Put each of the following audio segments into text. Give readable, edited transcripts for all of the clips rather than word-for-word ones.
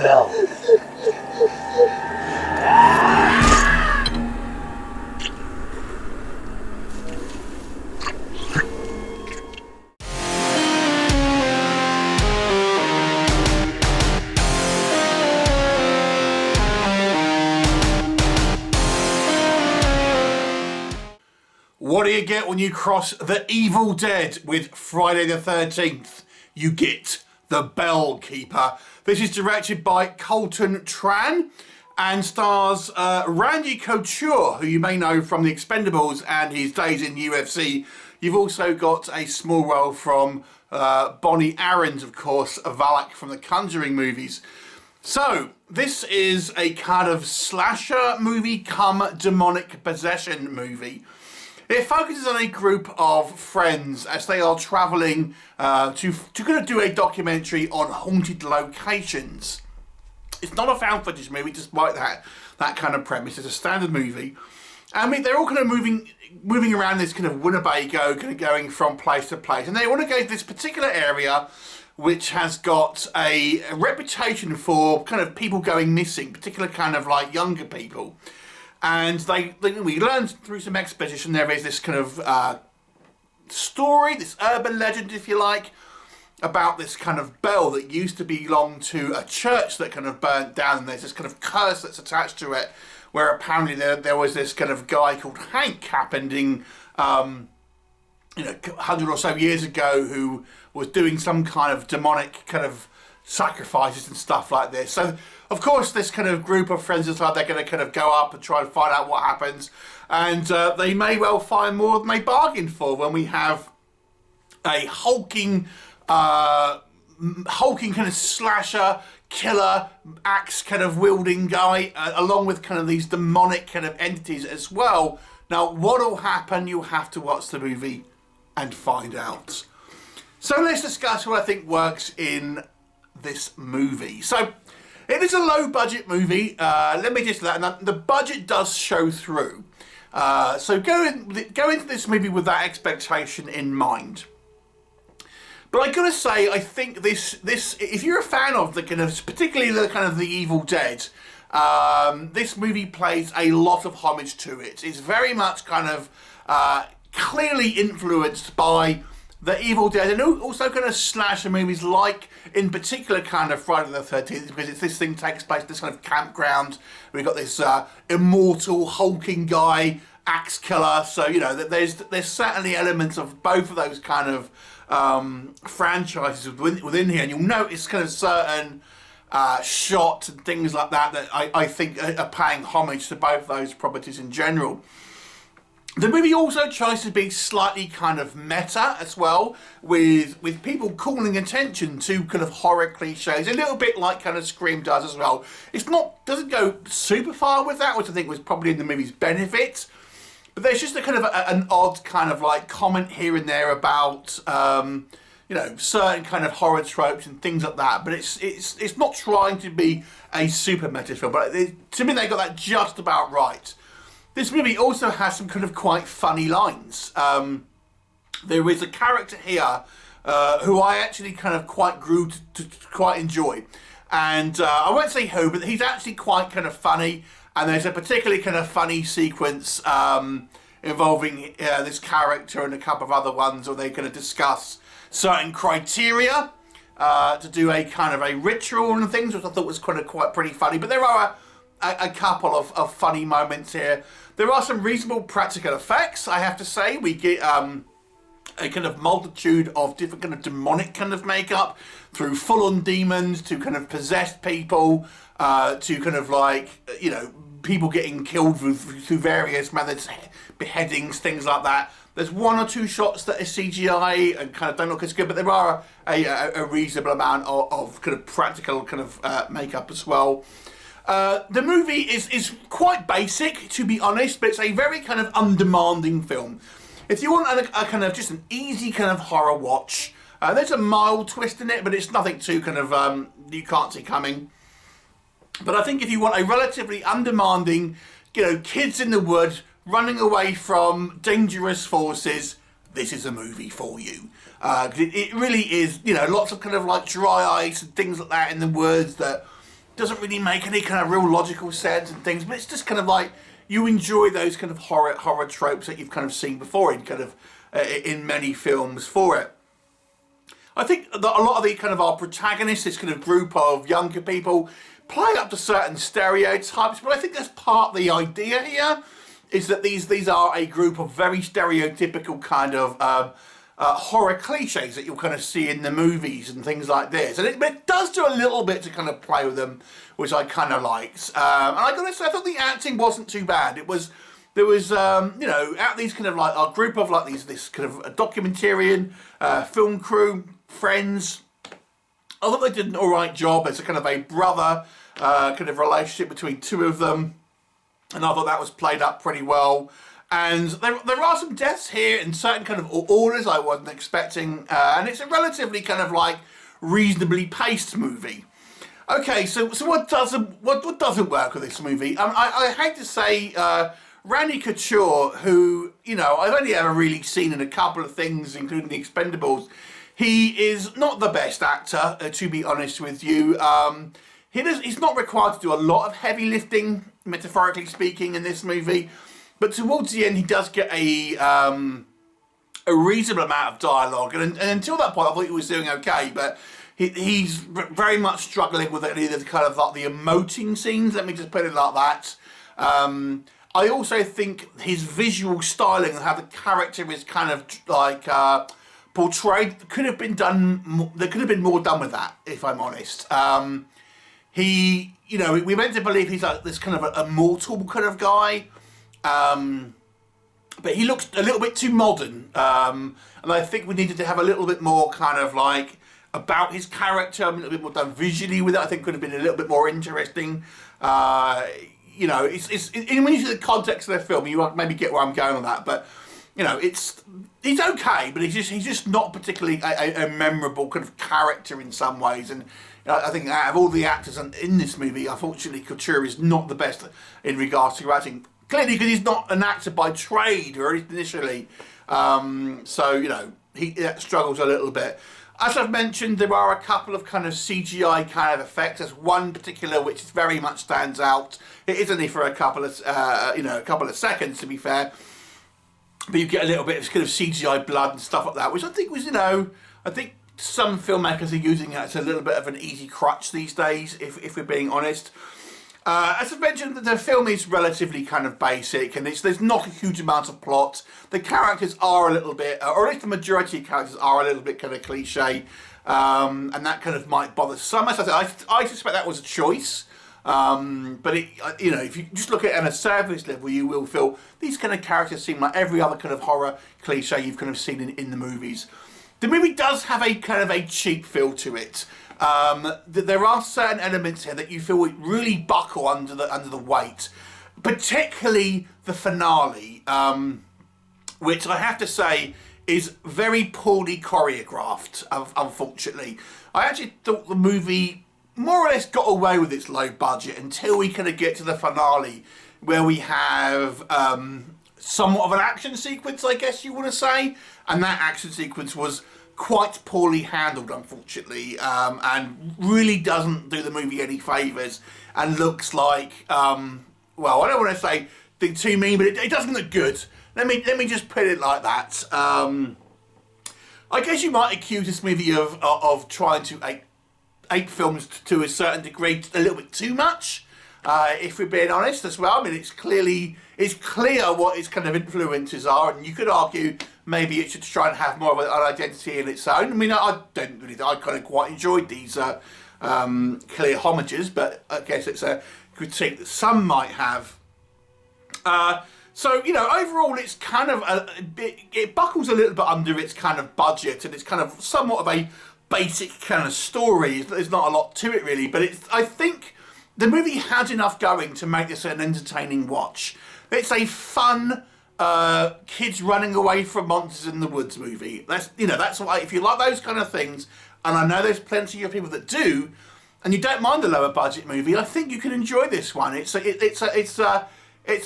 bell. What do you get when you cross the Evil Dead with Friday the 13th? You get the Bell Keeper. This is directed by Colton Tran and stars Randy Couture, who you may know from The Expendables and his days in UFC. You've also got a small role from Bonnie Aaron, of course, Valak from the Conjuring movies. So, this is a kind of slasher movie come demonic possession movie. It focuses on a group of friends as they are travelling to kind of do a documentary on haunted locations. It's not a found footage movie, despite that kind of premise. It's a standard movie. I mean, they're all kind of moving around this kind of Winnebago, kind of going from place to place. And they want to go to this particular area which has got a reputation for kind of people going missing, particularly kind of like younger people. And we learned through some exposition there is this kind of story, this urban legend, if you like, about this kind of bell that used to belong to a church that kind of burnt down, and there's this kind of curse that's attached to it, where apparently there was this kind of guy called Hank happening, 100 or so years ago, who was doing some kind of demonic kind of sacrifices and stuff like this. So, of course, this kind of group of friends decide they're going to kind of go up and try and find out what happens. And they may well find more than they bargained for when we have a hulking kind of slasher, killer, axe kind of wielding guy, along with kind of these demonic kind of entities as well. Now, what will happen? You'll have to watch the movie and find out. So let's discuss what I think works in this movie. So it is a low budget movie. Let me just say that. And the budget does show through. So go into this movie with that expectation in mind. But I gotta say, I think this if you're a fan of the kind of, particularly the kind of the Evil Dead, this movie plays a lot of homage to it. It's very much kind of clearly influenced by the Evil Dead, and also kind of slasher movies, like in particular kind of Friday the 13th, because this thing takes place in this kind of campground. We've got this immortal hulking guy, axe killer. So there's certainly elements of both of those kind of franchises within here, and you'll notice kind of certain shots and things like that I think are paying homage to both those properties in general. The movie also tries to be slightly kind of meta as well, with people calling attention to kind of horror cliches, a little bit like kind of Scream does as well. Doesn't go super far with that, which I think was probably in the movie's benefit. But there's just a kind of an odd kind of like comment here and there about certain kind of horror tropes and things like that. But it's not trying to be a super meta film. But to me, they got that just about right. This movie also has some kind of quite funny lines. There is a character here who I actually kind of quite grew to quite enjoy. And I won't say who, but he's actually quite kind of funny. And there's a particularly kind of funny sequence involving this character and a couple of other ones where they're going to discuss certain criteria to do a kind of a ritual and things, which I thought was quite pretty funny. But there are a couple of funny moments here. There are some reasonable practical effects, I have to say. We get a kind of multitude of different kind of demonic kind of makeup, through full-on demons to kind of possessed people, to kind of like, people getting killed through various methods, beheadings, things like that. There's one or two shots that are CGI and kind of don't look as good, but there are a reasonable amount of kind of practical kind of makeup as well. The movie is quite basic, to be honest, but it's a very kind of undemanding film. If you want a kind of just an easy kind of horror watch, there's a mild twist in it, but it's nothing too kind of you can't see coming. But I think if you want a relatively undemanding, kids in the woods running away from dangerous forces, this is a movie for you. It really is, lots of kind of like dry ice and things like that in the woods that doesn't really make any kind of real logical sense and things, but it's just kind of like, you enjoy those kind of horror tropes that you've kind of seen before in kind of in many films for it. I think that a lot of the kind of our protagonists, this kind of group of younger people, play up to certain stereotypes, but I think that's part of the idea here, is that these are a group of very stereotypical kind of horror cliches that you'll kind of see in the movies and things like this. And it does do a little bit to kind of play with them, which I kind of liked. And I gotta say, I thought the acting wasn't too bad. There was, you know, out these kind of like a group of like this kind of documentarian, film crew, friends. I thought they did an alright job as a kind of a brother kind of relationship between two of them. And I thought that was played up pretty well. And there are some deaths here in certain kind of orders I wasn't expecting. And it's a relatively kind of like reasonably paced movie. Okay, so what doesn't work with this movie? I hate to say, Randy Couture, who, you know, I've only ever really seen in a couple of things, including The Expendables. He is not the best actor, to be honest with you. He's not required to do a lot of heavy lifting, metaphorically speaking, in this movie. But towards the end, he does get a reasonable amount of dialogue. And until that point, I thought he was doing okay. But he's very much struggling with any of the kind of like the emoting scenes. Let me just put it like that. I also think his visual styling and how the character is kind of like portrayed could have been done. There could have been more done with that, if I'm honest. You know, we're meant to believe he's like this kind of a mortal kind of guy, but he looks a little bit too modern. And I think we needed to have a little bit more kind of like about his character, a little bit more done visually with it. I think could have been a little bit more interesting. You know, when you see the context of the film, you might maybe get where I'm going on that. But you know, he's okay, but he's just not particularly a memorable kind of character in some ways. And I think out of all the actors in this movie, unfortunately, Couture is not the best in regards to acting. Clearly, because he's not an actor by trade or initially. So you know, he struggles a little bit. As I've mentioned, there are a couple of kind of CGI kind of effects. There's one particular which very much stands out. It is only for a couple of, you know, a couple of seconds, to be fair. But you get a little bit of kind of CGI blood and stuff like that, which I think was, you know, I think some filmmakers are using it as a little bit of an easy crutch these days, if we're being honest. As I've mentioned, the film is relatively kind of basic, and there's not a huge amount of plot. The characters are a little bit, or at least the majority of characters are a little bit kind of cliche, and that kind of might bother some. As I said, I suspect that was a choice, but you know, if you just look at it on a surface level, you will feel these kind of characters seem like every other kind of horror cliche you've kind of seen in the movies. The movie does have a kind of a cheap feel to it. There are certain elements here that you feel really buckle under the weight, particularly the finale, which I have to say is very poorly choreographed. Unfortunately, I actually thought the movie more or less got away with its low budget until we kind of get to the finale, where we have somewhat of an action sequence, I guess you want to say, and that action sequence was quite poorly handled, unfortunately, and really doesn't do the movie any favours, and looks like, well, I don't want to say too mean, but it doesn't look good. Let me just put it like that. I guess you might accuse this movie of trying to ape films to a certain degree, a little bit too much, if we're being honest as well. I mean, it's clear what its kind of influences are, and you could argue maybe it should try and have more of an identity in its own. I mean, I kind of quite enjoyed these clear homages, but I guess it's a critique that some might have. So, you know, overall it's kind of it buckles a little bit under its kind of budget, and it's kind of somewhat of a basic kind of story. There's not a lot to it really, but I think the movie had enough going to make this an entertaining watch. It's a fun kids running away from monsters in the woods movie. That's what if you like those kind of things, and I know there's plenty of people that do, and you don't mind the lower budget movie, I think you can enjoy this one. It's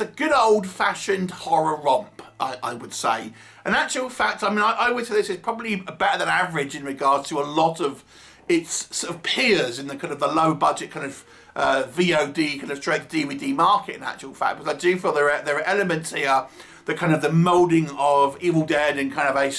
a good old-fashioned horror romp, I would say. In actual fact, I mean, I would say this is probably better than average in regards to a lot of its sort of peers in the kind of the low budget kind of VOD kind of straight to DVD market in actual fact, because I do feel there are elements here, the kind of the moulding of Evil Dead and kind of a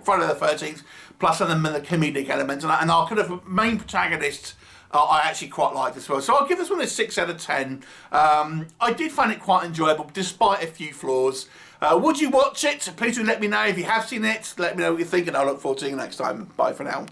Friday the 13th, plus some of the comedic elements, and our kind of main protagonist I actually quite liked as well. So I'll give this one a 6 out of 10. I did find it quite enjoyable despite a few flaws. Would you watch it? Please do let me know if you have seen it. Let me know what you think, and I look forward to seeing you next time. Bye for now.